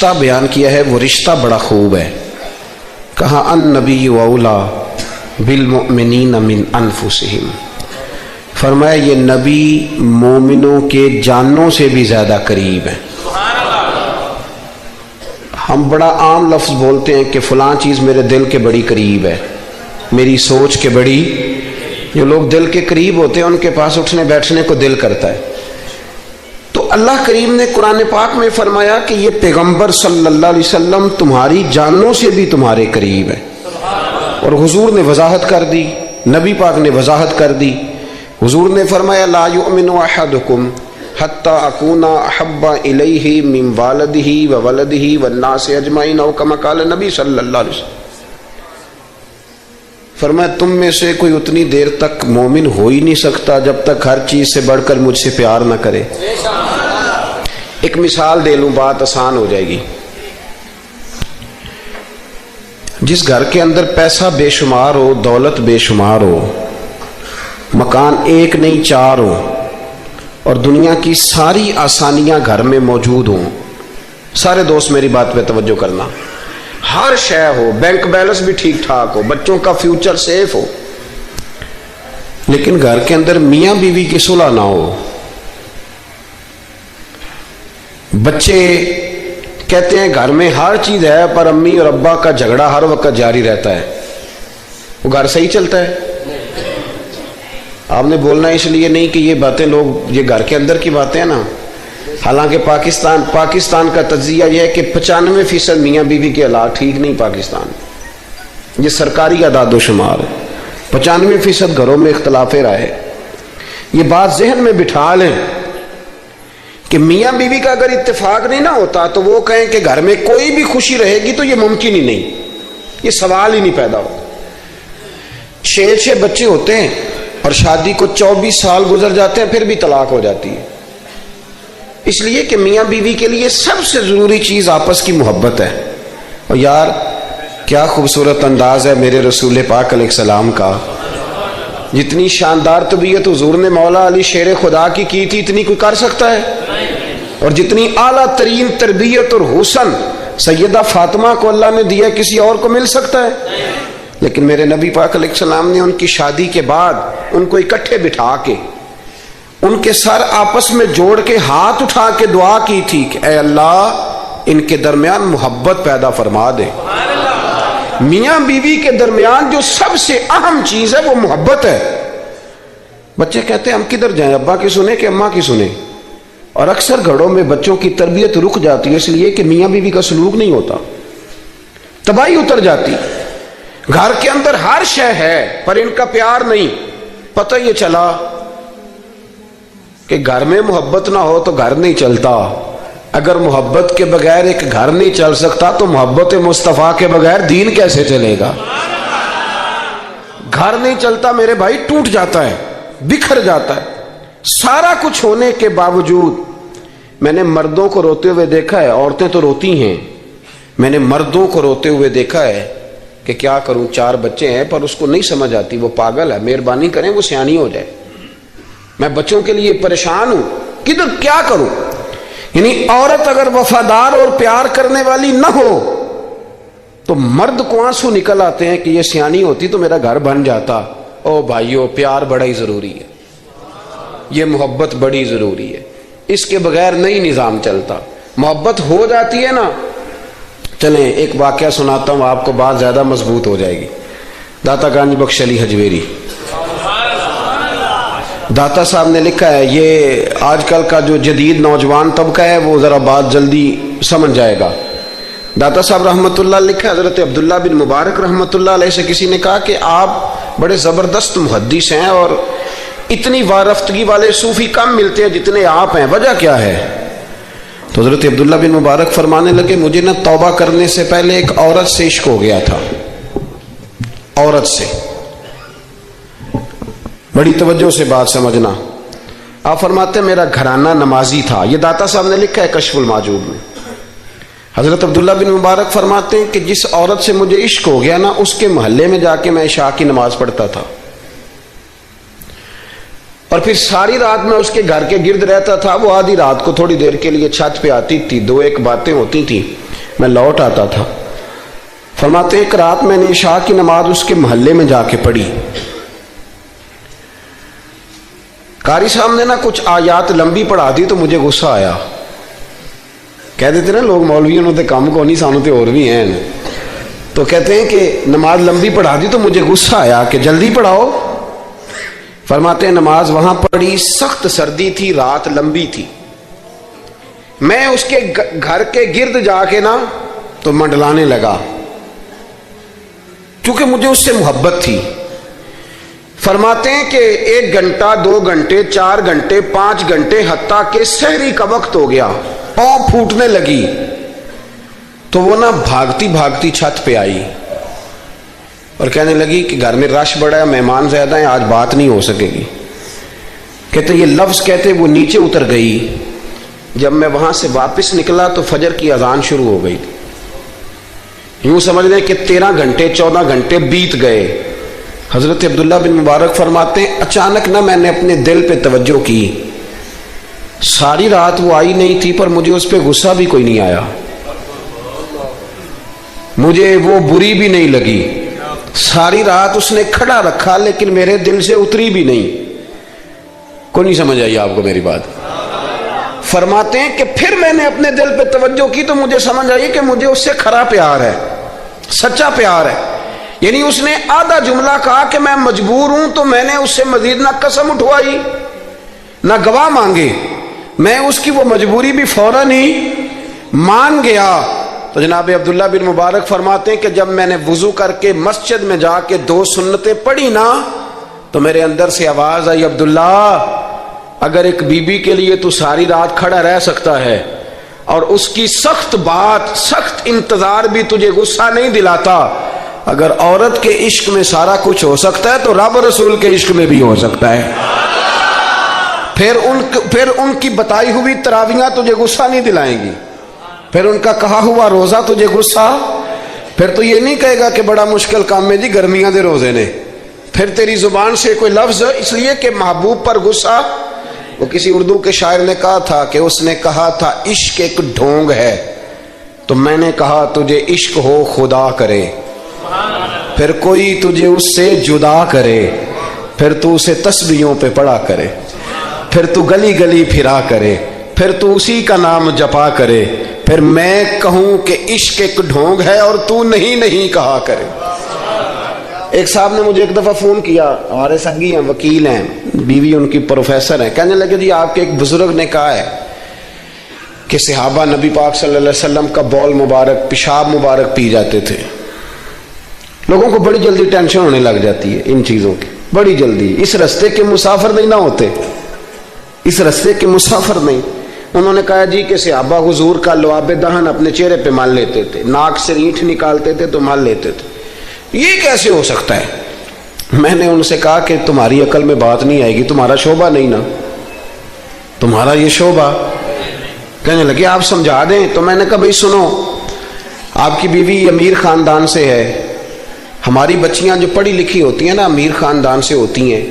رشتہ بیان کیا ہے وہ رشتہ بڑا خوب ہے. کہا النبی اولا بالمؤمنین من انفسہم، فرمایا یہ نبی مومنوں کے جانوں سے بھی زیادہ قریب ہیں. ہم بڑا عام لفظ بولتے ہیں کہ فلاں چیز میرے دل کے بڑی قریب ہے، میری سوچ کے بڑی. جو لوگ دل کے قریب ہوتے ہیں ان کے پاس اٹھنے بیٹھنے کو دل کرتا ہے. تو اللہ کریم نے قرآن پاک میں فرمایا کہ یہ پیغمبر صلی اللہ علیہ وسلم تمہاری جانوں سے بھی تمہارے قریب ہے. اور حضور نے وضاحت کر دی، نبی پاک نے وضاحت کر دی. حضور نے فرمایا لا یؤمن احدکم حتی اکون احب الیہ من والدہ وولدہ والناس اجمعین او کما قال نبی صلی اللہ علیہ وسلم. فرمایا تم میں سے کوئی اتنی دیر تک مومن ہو ہی نہیں سکتا جب تک ہر چیز سے بڑھ کر مجھ سے پیار نہ کرے. ایک مثال دے لوں، بات آسان ہو جائے گی. جس گھر کے اندر پیسہ بے شمار ہو، دولت بے شمار ہو، مکان ایک نہیں چار ہو، اور دنیا کی ساری آسانیاں گھر میں موجود ہوں، سارے دوست میری بات پہ توجہ کرنا، ہر شے ہو، بینک بیلنس بھی ٹھیک ٹھاک ہو، بچوں کا فیوچر سیف ہو، لیکن گھر کے اندر میاں بیوی کی صلح نہ ہو. بچے کہتے ہیں گھر میں ہر چیز ہے پر امی اور ابا کا جھگڑا ہر وقت جاری رہتا ہے، وہ گھر صحیح چلتا ہے؟ آپ نے بولنا اس لیے نہیں کہ یہ باتیں لوگ، یہ گھر کے اندر کی باتیں ہیں نا. حالانکہ پاکستان کا تجزیہ یہ ہے کہ 95% میاں بیوی کے حالات ٹھیک نہیں. پاکستان یہ سرکاری اعداد و شمار ہے، 95% گھروں میں اختلاف رائے. یہ بات ذہن میں بٹھا لیں کہ میاں بیوی کا اگر اتفاق نہیں نہ ہوتا تو وہ کہیں کہ گھر میں کوئی بھی خوشی رہے گی تو یہ ممکن ہی نہیں، یہ سوال ہی نہیں پیدا ہوتا. 6 بچے ہوتے ہیں اور شادی کو 24 سال گزر جاتے ہیں پھر بھی طلاق ہو جاتی ہے. اس لیے کہ میاں بیوی کے لیے سب سے ضروری چیز آپس کی محبت ہے. اور یار کیا خوبصورت انداز ہے میرے رسول پاک علیہ السلام کا. جتنی شاندار طبیعت حضور نے مولا علی شیر خدا کی تھی اتنی کوئی کر سکتا ہے؟ اور جتنی اعلیٰ ترین تربیت اور حسن سیدہ فاطمہ کو اللہ نے دیا کسی اور کو مل سکتا ہے؟ لیکن میرے نبی پاک علیہ السلام نے ان کی شادی کے بعد ان کو اکٹھے بٹھا کے ان کے سر آپس میں جوڑ کے ہاتھ اٹھا کے دعا کی تھی کہ اے اللہ ان کے درمیان محبت پیدا فرما دے. میاں بیوی کے درمیان جو سب سے اہم چیز ہے وہ محبت ہے. بچے کہتے ہیں ہم کدھر جائیں، ابا کی سنیں کہ اماں کی سنیں؟ اور اکثر گھروں میں بچوں کی تربیت رک جاتی ہے اس لیے کہ میاں بیوی کا سلوک نہیں ہوتا، تباہی اتر جاتی. گھر کے اندر ہر شے ہے پر ان کا پیار نہیں. پتہ یہ چلا کہ گھر میں محبت نہ ہو تو گھر نہیں چلتا. اگر محبت کے بغیر ایک گھر نہیں چل سکتا تو محبت مصطفیٰ کے بغیر دین کیسے چلے گا؟ گھر نہیں چلتا میرے بھائی، ٹوٹ جاتا ہے، بکھر جاتا ہے. سارا کچھ ہونے کے باوجود میں نے مردوں کو روتے ہوئے دیکھا ہے، عورتیں تو روتی ہیں، میں نے مردوں کو روتے ہوئے دیکھا ہے کہ کیا کروں 4 بچے ہیں پر اس کو نہیں سمجھ آتی، وہ پاگل ہے، مہربانی کریں وہ سیانی ہو جائے. میں بچوں کے لیے پریشان ہوں، کدھر کیا کروں؟ یعنی عورت اگر وفادار اور پیار کرنے والی نہ ہو تو مرد کو آنسو نکل آتے ہیں کہ یہ سیانی ہوتی تو میرا گھر بن جاتا. او بھائیو پیار بڑا ہی ضروری ہے، یہ محبت بڑی ضروری ہے، اس کے بغیر نہیں نظام چلتا. محبت ہو جاتی ہے نا. چلیں ایک واقعہ سناتا ہوں آپ کو، بات زیادہ مضبوط ہو جائے گی. داتا گنج بخش علی حجویری داتا صاحب نے لکھا ہے، یہ آج کل کا جو جدید نوجوان طبقہ ہے وہ ذرا بات جلدی سمجھ جائے گا. داتا صاحب رحمۃ اللہ لکھا ہے، حضرت عبداللہ بن مبارک رحمۃ اللہ علیہ سے کسی نے کہا کہ آپ بڑے زبردست محدث ہیں اور اتنی وارفتگی والے صوفی کم ملتے ہیں جتنے آپ ہیں، وجہ کیا ہے؟ تو حضرت عبداللہ بن مبارک فرمانے لگے مجھے نہ توبہ کرنے سے پہلے ایک عورت سے عشق ہو گیا تھا، عورت سے. بڑی توجہ سے بات سمجھنا. آپ فرماتے ہیں میرا گھرانہ نمازی تھا. یہ داتا صاحب نے لکھا ہے کشف المعجوب میں. حضرت عبداللہ بن مبارک فرماتے ہیں کہ جس عورت سے مجھے عشق ہو گیا نا اس کے محلے میں جا کے میں عشاء کی نماز پڑھتا تھا اور پھر ساری رات میں اس کے گھر کے گرد رہتا تھا. وہ آدھی رات کو تھوڑی دیر کے لیے چھت پہ آتی تھی، 2-1 باتیں ہوتی تھیں. میں لوٹ آتا تھا. فرماتے ایک رات میں نے عشاء کی نماز اس کے محلے میں جا کے پڑھی. قاری صاحب نے نا کچھ آیات لمبی پڑھا دی تو مجھے غصہ آیا. کہہ دیتے نا لوگ مولویوں نے کام کو نہیں سانو تے اور بھی ہیں, تو کہتے ہیں کہ نماز لمبی پڑھا دی تو مجھے غصہ آیا کہ جلدی پڑھاؤ. فرماتے ہیں نماز وہاں پڑھی, سخت سردی تھی, رات لمبی تھی. میں اس کے گھر کے گرد جا کے نا تو منڈلانے لگا کیونکہ مجھے اس سے محبت تھی. فرماتے ہیں کہ 1 گھنٹہ 2 گھنٹے 4 گھنٹے 5 گھنٹے حتیٰ کہ سحری کا وقت ہو گیا, پاؤں پھوٹنے لگی. تو وہ نا بھاگتی بھاگتی چھت پہ آئی اور کہنے لگی کہ گھر میں رش بڑا ہے, مہمان زیادہ ہیں, آج بات نہیں ہو سکے گی. کہتے یہ لفظ کہتے وہ نیچے اتر گئی. جب میں وہاں سے واپس نکلا تو فجر کی اذان شروع ہو گئی. یوں سمجھ لیں کہ 13 گھنٹے 14 گھنٹے بیت گئے. حضرت عبداللہ بن مبارک فرماتے ہیں اچانک نہ میں نے اپنے دل پہ توجہ کی. ساری رات وہ آئی نہیں تھی پر مجھے اس پہ غصہ بھی کوئی نہیں آیا, مجھے وہ بری بھی نہیں لگی. ساری رات اس نے کھڑا رکھا لیکن میرے دل سے اتری بھی نہیں. کوئی نہیں سمجھ آئی آپ کو میری بات؟ فرماتے ہیں کہ پھر میں نے اپنے دل پہ توجہ کی تو مجھے سمجھ آئی کہ مجھے اس سے کھرا پیار ہے, سچا پیار ہے. یعنی اس نے آدھا جملہ کہا کہ میں مجبور ہوں, تو میں نے اس سے مزید نہ قسم اٹھوائی نہ گواہ مانگے, میں اس کی وہ مجبوری بھی فوراً ہی مان گیا. تو جناب عبداللہ بن مبارک فرماتے ہیں کہ جب میں نے وضو کر کے مسجد میں جا کے 2 سنتیں پڑھی نا تو میرے اندر سے آواز آئی, عبداللہ اگر ایک بی بی کے لیے تو ساری رات کھڑا رہ سکتا ہے اور اس کی سخت بات سخت انتظار بھی تجھے غصہ نہیں دلاتا, اگر عورت کے عشق میں سارا کچھ ہو سکتا ہے تو رب رسول کے عشق میں بھی ہو سکتا ہے. پھر ان کی بتائی ہوئی تراویحاں تجھے غصہ نہیں دلائیں گی, پھر ان کا کہا ہوا روزہ تجھے غصہ, پھر تو یہ نہیں کہے گا کہ بڑا مشکل کام ہے جی گرمیاں دے روزے نے. پھر تیری زبان سے کوئی لفظ اس لیے کہ محبوب پر غصہ. وہ کسی اردو کے شاعر نے کہا تھا کہ اس نے کہا تھا عشق ایک ڈھونگ ہے, تو میں نے کہا تجھے عشق ہو خدا کرے, پھر کوئی تجھے اس سے جدا کرے, پھر تو اسے تسبیحوں پہ پڑا کرے, پھر تو گلی گلی پھرا کرے, پھر تو اسی کا نام جپا کرے, پھر میں کہوں کہ عشق ایک ڈھونگ ہے اور تو نہیں کہا کرے. ایک صاحب نے مجھے ایک دفعہ فون کیا, ہمارے سنگی ہیں, وکیل ہیں, بیوی ان کی پروفیسر ہیں. کہنے لگے جی آپ کے ایک بزرگ نے کہا ہے کہ صحابہ نبی پاک صلی اللہ علیہ وسلم کا بول مبارک پیشاب مبارک پی جاتے تھے. لوگوں کو بڑی جلدی ٹینشن ہونے لگ جاتی ہے ان چیزوں کی, بڑی جلدی. اس رستے کے مسافر نہیں نہ ہوتے, اس رستے کے مسافر نہیں. انہوں نے کہا جی کہ صحابہ حضور کا لعاب دہن اپنے چہرے پہ مال لیتے تھے, ناک سے رینٹھ نکالتے تھے تو مال لیتے تھے. یہ کیسے ہو سکتا ہے؟ میں نے ان سے کہا کہ تمہاری عقل میں بات نہیں آئے گی, تمہارا شعبہ نہیں نا, تمہارا یہ شعبہ. کہنے لگے آپ سمجھا دیں. تو میں نے کہا بھائی سنو, آپ کی بیوی امیر خاندان سے ہے, ہماری بچیاں جو پڑھی لکھی ہوتی ہیں نا امیر خاندان سے ہوتی ہیں,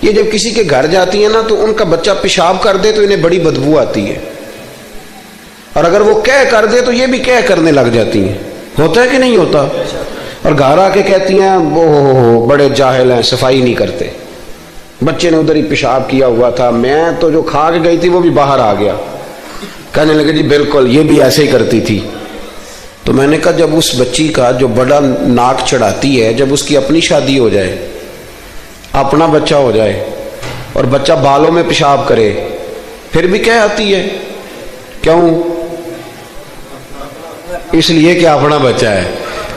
یہ جب کسی کے گھر جاتی ہیں نا تو ان کا بچہ پیشاب کر دے تو انہیں بڑی بدبو آتی ہے, اور اگر وہ کہہ کر دے تو یہ بھی کہہ کرنے لگ جاتی ہیں. ہوتا ہے کہ نہیں ہوتا؟ اور گھر آ کے کہتی ہیں وہ بڑے جاہل ہیں, صفائی نہیں کرتے, بچے نے ادھر ہی پیشاب کیا ہوا تھا, میں تو جو کھا کے گئی تھی وہ بھی باہر آ گیا. کہنے لگے جی بالکل یہ بھی ایسے ہی کرتی تھی. تو میں نے کہا جب اس بچی کا جو بڑا ناک چڑھاتی ہے, جب اس کی اپنی شادی ہو جائے, اپنا بچہ ہو جائے اور بچہ بالوں میں پیشاب کرے, پھر بھی کہہ آتی ہے کیوں؟ اس لیے کہ اپنا بچہ ہے.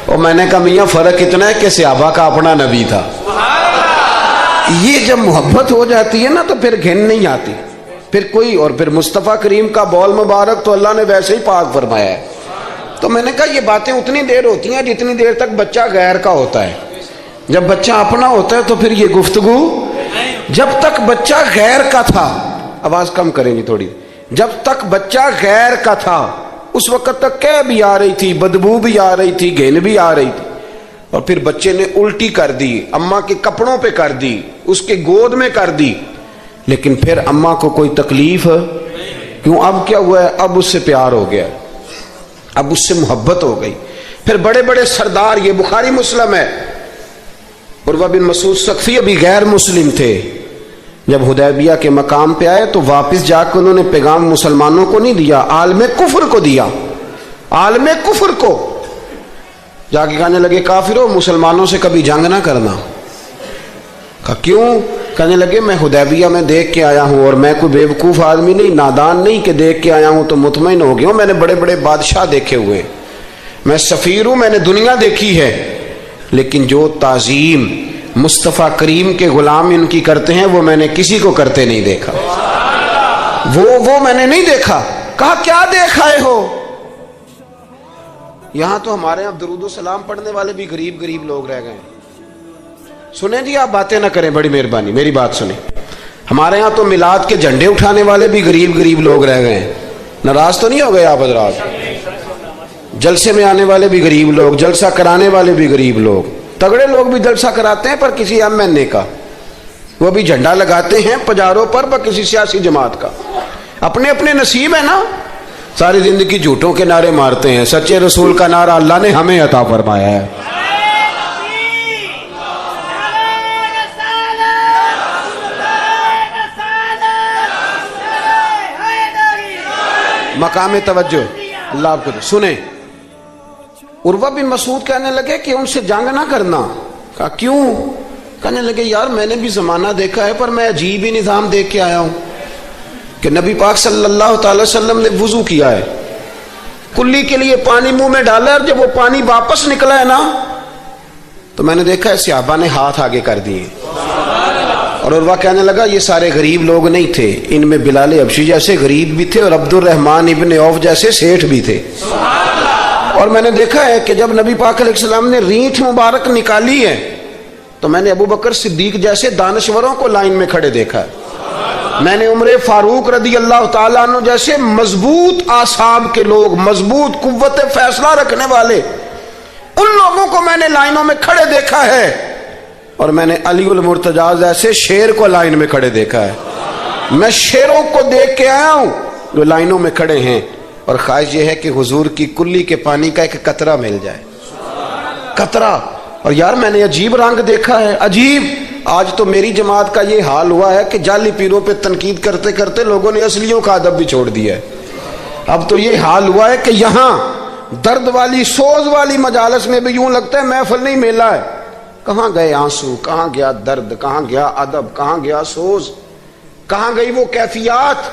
اور میں نے کہا میاں فرق اتنا ہے کہ صحابہ کا اپنا نبی تھا. یہ جب محبت ہو جاتی ہے نا تو پھر گھن نہیں آتی پھر کوئی. اور پھر مصطفیٰ کریم کا بول مبارک تو اللہ نے ویسے ہی پاک فرمایا ہے. تو میں نے کہا یہ باتیں اتنی دیر ہوتی ہیں جتنی دیر تک بچہ غیر کا ہوتا ہے. جب بچہ اپنا ہوتا ہے تو پھر یہ گفتگو. جب تک بچہ غیر کا تھا, آواز کم کریں گی تھوڑی, جب تک بچہ غیر کا تھا اس وقت تک کہہ بھی آ رہی تھی, بدبو بھی آ رہی تھی, گھن بھی آ رہی تھی. اور پھر بچے نے الٹی کر دی, اماں کے کپڑوں پہ کر دی, اس کے گود میں کر دی, لیکن پھر اماں کو کوئی تکلیف کیوں؟ اب کیا ہوا ہے؟ اب اس سے پیار ہو گیا. اب اس سے محبت ہو گئی. پھر بڑے بڑے سردار، یہ بخاری مسلم ہے، عروہ بن مسعود ثقفی ابھی غیر مسلم تھے، جب حدیبیہ کے مقام پہ آئے تو واپس جا کے انہوں نے پیغام مسلمانوں کو نہیں دیا، عالم کفر کو دیا، عالم کفر کو. جا کے کہنے لگے کافروں مسلمانوں سے کبھی جنگ نہ کرنا. کہا کیوں؟ کہنے لگے میں حدیبیہ میں دیکھ کے آیا ہوں، اور میں کوئی بیوقوف آدمی نہیں، نادان نہیں کہ دیکھ کے آیا ہوں تو مطمئن ہو گیا ہوں. میں نے بڑے بڑے بادشاہ دیکھے ہوئے، میں سفیر ہوں، میں نے دنیا دیکھی ہے، لیکن جو تعظیم مصطفیٰ کریم کے غلام ان کی کرتے ہیں وہ میں نے کسی کو کرتے نہیں دیکھا، وہ میں نے نہیں دیکھا. کہا کیا دیکھ آئے ہو؟ یہاں تو ہمارے یہاں درود و سلام پڑھنے والے بھی غریب غریب لوگ رہ گئے. سنیں جی، آپ باتیں نہ کریں، بڑی مہربانی میری بات سنیں. ہمارے ہاں تو میلاد کے جھنڈے اٹھانے والے بھی غریب غریب لوگ رہ گئے ہیں. ناراض تو نہیں ہو گئے آپ حضرات؟ جلسے میں آنے والے بھی غریب لوگ، جلسہ کرانے والے بھی غریب لوگ. تگڑے لوگ بھی جلسہ کراتے ہیں پر کسی ایم این اے کا، وہ بھی جھنڈا لگاتے ہیں پجاروں پر کسی سیاسی جماعت کا. اپنے اپنے نصیب ہے نا. ساری زندگی جھوٹوں کے نعرے مارتے ہیں، سچے رسول کا نعرہ اللہ نے ہمیں عطا فرمایا ہے. مقام توجہ اللہ آپ کو سنیں. عروہ بن مسعود کہنے لگے کہ ان سے جنگ نہ کرنا. کہا کیوں؟ کہنے لگے یار میں نے بھی زمانہ دیکھا ہے پر میں عجیب ہی نظام دیکھ کے آیا ہوں کہ نبی پاک صلی اللہ تعالی وسلم نے وضو کیا ہے، کلی کے لیے پانی منہ میں ڈالا، اور جب وہ پانی واپس نکلا ہے نا تو میں نے دیکھا ہے صحابہ نے ہاتھ آگے کر دیے. اور عروہ کہنے لگا یہ سارے غریب لوگ نہیں تھے، ان میں بلال حبشی جیسے غریب بھی تھے اور عبد الرحمن ابن عوف جیسے سیٹھ بھی تھے. اور میں نے دیکھا ہے کہ جب نبی پاک علیہ السلام نے رینٹ مبارک نکالی ہے تو میں نے ابو بکر صدیق جیسے دانشوروں کو لائن میں کھڑے دیکھا ہے. میں نے عمر فاروق رضی اللہ تعالیٰ عنہ جیسے مضبوط اعصاب کے لوگ، مضبوط قوت فیصلہ رکھنے والے، ان لوگوں کو میں نے لائنوں میں کھڑے دیکھا ہے. اور میں نے علی المرتضیٰ جیسے شیر کو لائن میں کھڑے دیکھا ہے. میں شیروں کو دیکھ کے آیا ہوں جو لائنوں میں کھڑے ہیں، اور خواہش یہ ہے کہ حضور کی کلی کے پانی کا ایک قطرہ مل جائے، قطرہ. اور یار میں نے عجیب رنگ دیکھا ہے، عجیب. آج تو میری جماعت کا یہ حال ہوا ہے کہ جعلی پیروں پہ تنقید کرتے کرتے لوگوں نے اصلیوں کا ادب بھی چھوڑ دیا ہے. اب تو یہ حال ہوا ہے کہ یہاں درد والی سوز والی مجالس میں بھی یوں لگتا ہے محفل نہیں میلہ ہے. کہاں گئے آنسو، کہاں گیا درد، کہاں گیا ادب، کہاں گیا سوز، کہاں گئی وہ کیفیات.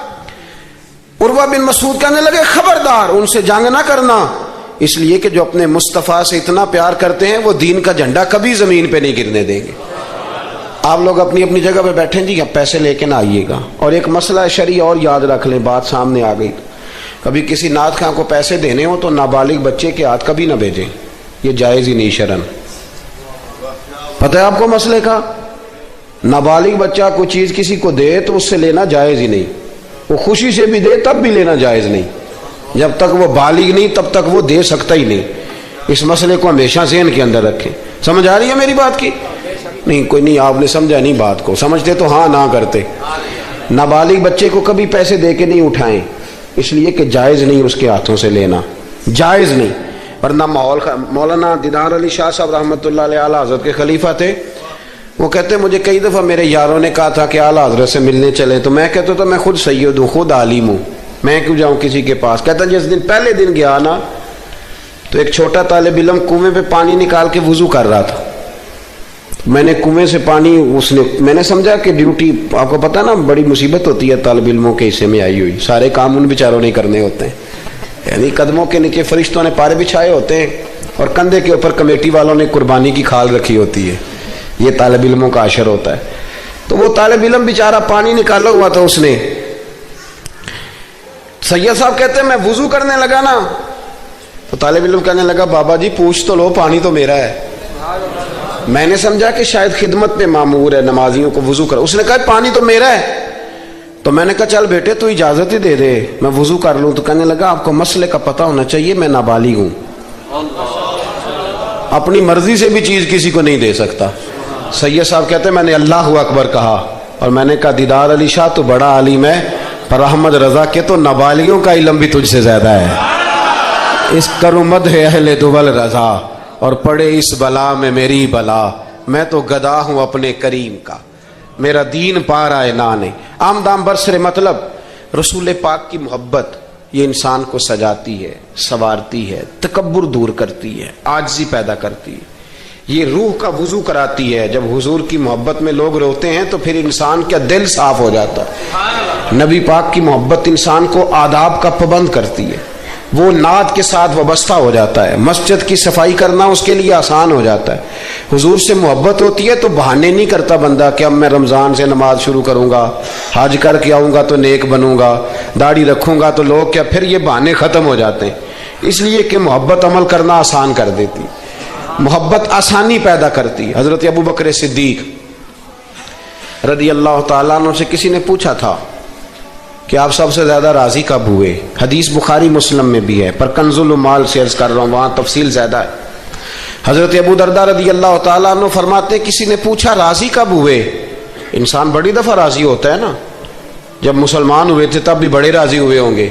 عروہ بن مسعود کہنے لگے خبردار ان سے جنگ نہ کرنا، اس لیے کہ جو اپنے مصطفیٰ سے اتنا پیار کرتے ہیں وہ دین کا جھنڈا کبھی زمین پہ نہیں گرنے دیں گے. آپ لوگ اپنی اپنی جگہ پہ بیٹھیں جی، پیسے لے کے نہ آئیے گا. اور ایک مسئلہ شرعی اور یاد رکھ لیں، بات سامنے آ گئی، کبھی کسی نعت خواں کو پیسے دینے ہو تو نابالغ بچے کے ہاتھ کبھی نہ بھیجیں، یہ جائز ہی نہیں شرعن. پتہ ہے آپ کو مسئلے کا؟ نابالغ بچہ کوئی چیز کسی کو دے تو اس سے لینا جائز ہی نہیں. وہ خوشی سے بھی دے تب بھی لینا جائز نہیں. جب تک وہ بالغ نہیں تب تک وہ دے سکتا ہی نہیں. اس مسئلے کو ہمیشہ ذہن کے اندر رکھیں. سمجھ آ رہی ہے میری بات کی؟ نہیں کوئی نہیں، آپ نے سمجھا نہیں بات کو، سمجھتے تو ہاں نہ کرتے. نابالغ بچے کو کبھی پیسے دے کے نہیں اٹھائیں، اس لیے کہ جائز نہیں اس کے ہاتھوں سے لینا، جائز نہیں. ورنہ مولانا دیدار علی شاہ صاحب رحمۃ اللہ علیہ اعلیٰ حضرت کے خلیفہ تھے، وہ کہتے مجھے کئی دفعہ میرے یاروں نے کہا تھا کہ اعلیٰ حضرت سے ملنے چلیں، تو میں کہتا تھا میں خود سید ہوں، خود عالم ہوں، میں کیوں جاؤں کسی کے پاس. کہتا جس دن پہلے دن گیا نا تو ایک چھوٹا طالب علم کنویں پہ پانی نکال کے وضو کر رہا تھا. میں نے کنویں سے پانی میں نے سمجھا کہ ڈیوٹی، آپ کو پتا نا بڑی مصیبت ہوتی ہے طالب علموں کے حصے میں آئی ہوئی، سارے کام ان بیچاروں نہیں کرنے ہوتے ہیں، یعنی قدموں کے نیچے فرشتوں نے پارے بچھائے ہوتے ہیں اور کندھے کے اوپر کمیٹی والوں نے قربانی کی کھال رکھی ہوتی ہے. یہ طالب علموں کا عشر ہوتا ہے. تو وہ طالب علم بیچارہ پانی نکالا ہوا تھا، اس نے سید صاحب کہتے ہیں میں وضو کرنے لگا نا تو طالب علم کہنے لگا بابا جی پوچھ تو لو، پانی تو میرا ہے. میں نے سمجھا کہ شاید خدمت پہ معمور ہے، نمازیوں کو وضو کر. اس نے کہا پانی تو میرا ہے. تو میں نے کہا چل بیٹے تو اجازت ہی دے دے میں وضو کر لوں. تو کہنے لگا آپ کو مسئلے کا پتہ ہونا چاہیے، میں نابالغ ہوں، اپنی مرضی سے بھی چیز کسی کو نہیں دے سکتا. سید صاحب کہتے ہیں میں نے اللہ اکبر کہا اور میں نے کہا دیدار علی شاہ تو بڑا عالم ہے، پر احمد رضا کے تو نابالغوں کا علم بھی تجھ سے زیادہ ہے. اس کروں مدح اہل دول رضا اور پڑے اس بلا میں میری بلا، میں تو گدا ہوں اپنے کریم کا، میرا دین پا رہا ہے نانے۔ آمدام برسر مطلب رسول پاک کی محبت یہ انسان کو سجاتی ہے، سنوارتی ہے، تکبر دور کرتی ہے، عاجزی پیدا کرتی ہے، یہ روح کا وضو کراتی ہے۔ جب حضور کی محبت میں لوگ روتے ہیں تو پھر انسان کا دل صاف ہو جاتا ہے۔ نبی پاک کی محبت انسان کو آداب کا پابند کرتی ہے، وہ نعت کے ساتھ وابستہ ہو جاتا ہے، مسجد کی صفائی کرنا اس کے لیے آسان ہو جاتا ہے۔ حضور سے محبت ہوتی ہے تو بہانے نہیں کرتا بندہ کہ اب میں رمضان سے نماز شروع کروں گا، حج کر کے آؤں گا تو نیک بنوں گا، داڑھی رکھوں گا تو لوگ کیا، پھر یہ بہانے ختم ہو جاتے ہیں۔ اس لیے کہ محبت عمل کرنا آسان کر دیتی، محبت آسانی پیدا کرتی۔ حضرت ابو بکر صدیق رضی اللہ تعالیٰ عنہ سے کسی نے پوچھا تھا کہ آپ سب سے زیادہ راضی کب ہوئے؟ حدیث بخاری مسلم میں بھی ہے، پر کنز المال سے عرض کر رہا ہوں، وہاں تفصیل زیادہ ہے۔ حضرت ابو درداء رضی اللہ تعالیٰ عنہ فرماتے کسی نے پوچھا راضی کب ہوئے؟ انسان بڑی دفعہ راضی ہوتا ہے نا، جب مسلمان ہوئے تھے تب بھی بڑے راضی ہوئے ہوں گے،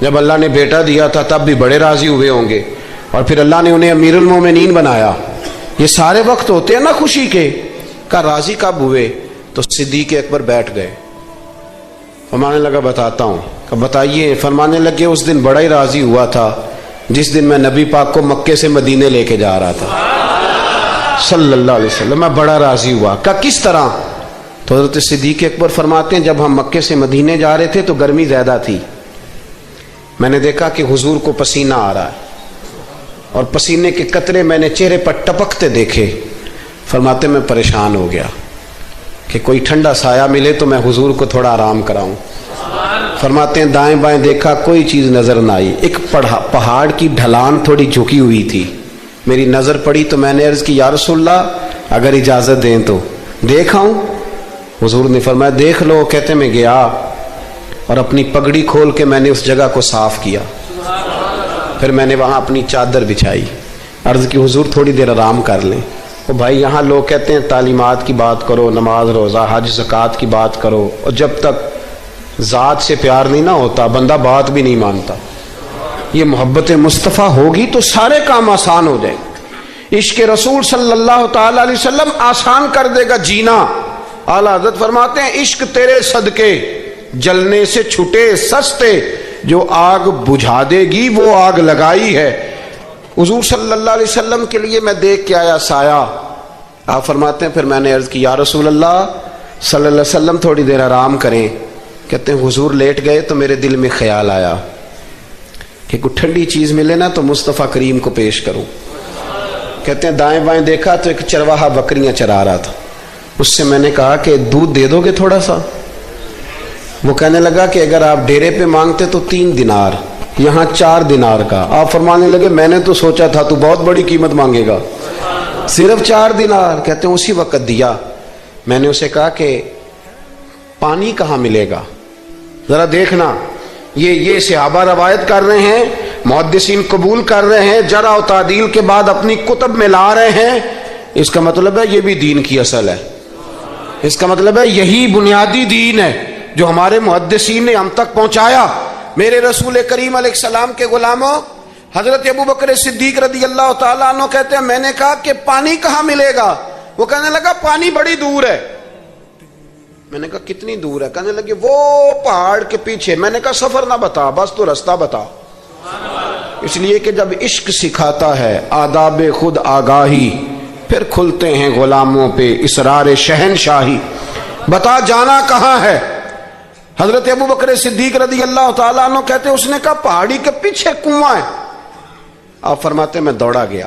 جب اللہ نے بیٹا دیا تھا تب بھی بڑے راضی ہوئے ہوں گے، اور پھر اللہ نے انہیں امیر المومنین بنایا، یہ سارے وقت ہوتے ہیں نا خوشی کے۔ کہا راضی کب ہوئے؟ تو صدیق اکبر بیٹھ گئے، فرمانے لگا بتاتا ہوں۔ کہ بتائیے؟ فرمانے لگے اس دن بڑا ہی راضی ہوا تھا جس دن میں نبی پاک کو مکے سے مدینے لے کے جا رہا تھا صلی اللہ علیہ وسلم، میں بڑا راضی ہوا۔ کہ کس طرح؟ تو حضرت صدیق اکبر فرماتے ہیں جب ہم مکے سے مدینے جا رہے تھے تو گرمی زیادہ تھی، میں نے دیکھا کہ حضور کو پسینہ آ رہا ہے اور پسینے کے قطرے میں نے چہرے پر ٹپکتے دیکھے۔ فرماتے میں پریشان ہو گیا کہ کوئی ٹھنڈا سایہ ملے تو میں حضور کو تھوڑا آرام کراؤں۔ فرماتے ہیں دائیں بائیں دیکھا کوئی چیز نظر نہ آئی، ایک پہاڑ کی ڈھلان تھوڑی جھکی ہوئی تھی، میری نظر پڑی تو میں نے عرض کی یا رسول اللہ اگر اجازت دیں تو دیکھ آؤں؟ حضور نے فرمایا دیکھ لو۔ کہتے میں گیا اور اپنی پگڑی کھول کے میں نے اس جگہ کو صاف کیا، پھر میں نے وہاں اپنی چادر بچھائی، عرض کی حضور تھوڑی دیر آرام کر لیں۔ وہ بھائی یہاں لوگ کہتے ہیں تعلیمات کی بات کرو، نماز روزہ حج زکوٰۃ کی بات کرو، اور جب تک ذات سے پیار نہیں نہ ہوتا بندہ بات بھی نہیں مانتا۔ یہ محبت مصطفیٰ ہوگی تو سارے کام آسان ہو جائیں گے۔ عشق رسول صلی اللہ تعالی علیہ وسلم آسان کر دے گا جینا۔ اعلیٰ حضرت فرماتے ہیں عشق تیرے صدقے جلنے سے چھٹے سستے، جو آگ بجھا دے گی وہ آگ لگائی ہے۔ حضور صلی اللہ علیہ وسلم کے لیے میں دیکھ کے آیا سایہ، آپ فرماتے ہیں پھر میں نے عرض کی یا رسول اللہ صلی اللہ علیہ وسلم تھوڑی دیر آرام کریں۔ کہتے ہیں حضور لیٹ گئے تو میرے دل میں خیال آیا کہ کوئی ٹھنڈی چیز ملے نا تو مصطفیٰ کریم کو پیش کروں۔ کہتے ہیں دائیں بائیں دیکھا تو ایک چرواہا بکریاں چرا رہا تھا، اس سے میں نے کہا کہ دودھ دے دو گے تھوڑا سا؟ وہ کہنے لگا کہ اگر آپ ڈیرے پہ مانگتے تو 3 دینار، یہاں 4 دینار کا۔ آپ فرمانے لگے میں نے تو سوچا تھا تو بہت بڑی قیمت مانگے گا، صرف 4 دینار۔ کہتے ہیں اسی وقت دیا۔ میں نے اسے کہا کہ پانی کہاں ملے گا؟ ذرا دیکھنا، یہ صحابہ روایت کر رہے ہیں، محدثین قبول کر رہے ہیں، جرح و تعدیل کے بعد اپنی کتب میں لا رہے ہیں، اس کا مطلب ہے یہ بھی دین کی اصل ہے، اس کا مطلب ہے یہی بنیادی دین ہے جو ہمارے محدثین نے ہم تک پہنچایا۔ میرے رسول کریم علیہ السلام کے غلاموں، حضرت ابو بکر صدیق رضی اللہ تعالیٰ عنہ کہتے ہیں میں نے کہا کہ پانی کہاں ملے گا؟ وہ کہنے لگا پانی بڑی دور ہے۔ میں نے کہا کتنی دور ہے؟ کہنے لگے وہ پہاڑ کے پیچھے۔ میں نے کہا سفر نہ بتا، بس تو رستہ بتا۔ اس لیے کہ جب عشق سکھاتا ہے آداب خود آگاہی، پھر کھلتے ہیں غلاموں پہ اسرار شہنشاہی۔ بتا جانا کہاں ہے؟ حضرت ابو بکر صدیق رضی اللہ تعالیٰ عنہ کہتے ہیں اس نے کہا پہاڑی کے پیچھے کنواں ہے۔ آپ فرماتے میں دوڑا گیا،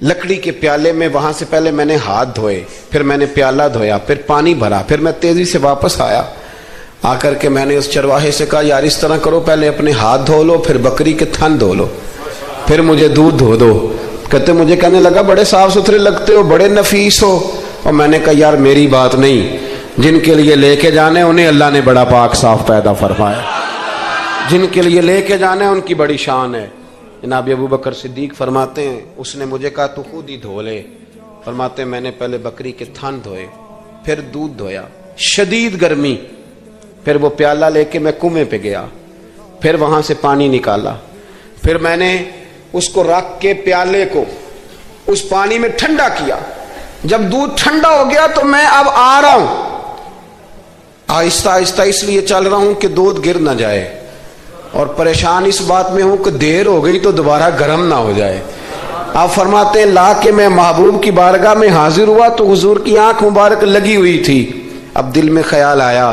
لکڑی کے پیالے میں وہاں سے پہلے میں نے ہاتھ دھوئے، پھر میں نے پیالہ دھویا، پھر پانی بھرا، پھر میں تیزی سے واپس آیا۔ آ کر کے میں نے اس چرواہے سے کہا یار اس طرح کرو، پہلے اپنے ہاتھ دھو لو، پھر بکری کے تھن دھو لو، پھر مجھے دودھ دھو دو۔ کہتے مجھے کہنے لگا بڑے صاف ستھرے لگتے ہو، بڑے نفیس ہو۔ اور میں نے کہا یار میری بات نہیں، جن کے لیے لے کے جانے انہیں اللہ نے بڑا پاک صاف پیدا فرمایا، جن کے لیے لے کے جانے ان کی بڑی شان ہے۔ جناب ابو بکر صدیق فرماتے ہیں اس نے مجھے کہا تو خود ہی دھو لے۔ فرماتے ہیں میں نے پہلے بکری کے تھن دھوئے، پھر دودھ دھویا، شدید گرمی، پھر وہ پیالہ لے کے میں کنویں پہ گیا، پھر وہاں سے پانی نکالا، پھر پھر میں نے اس کو رکھ کے پیالے کو اس پانی میں ٹھنڈا کیا. جب دودھ ٹھنڈا ہو گیا تو میں اب آ رہا ہوں آہستہ آہستہ، اس لیے چل رہا ہوں کہ دودھ گر نہ جائے، اور پریشان اس بات میں ہوں کہ دیر ہو گئی تو دوبارہ گرم نہ ہو جائے. آپ فرماتے ہیں لا کے میں محبوب کی بارگاہ میں حاضر ہوا تو حضور کی آنکھ مبارک لگی ہوئی تھی. اب دل میں خیال آیا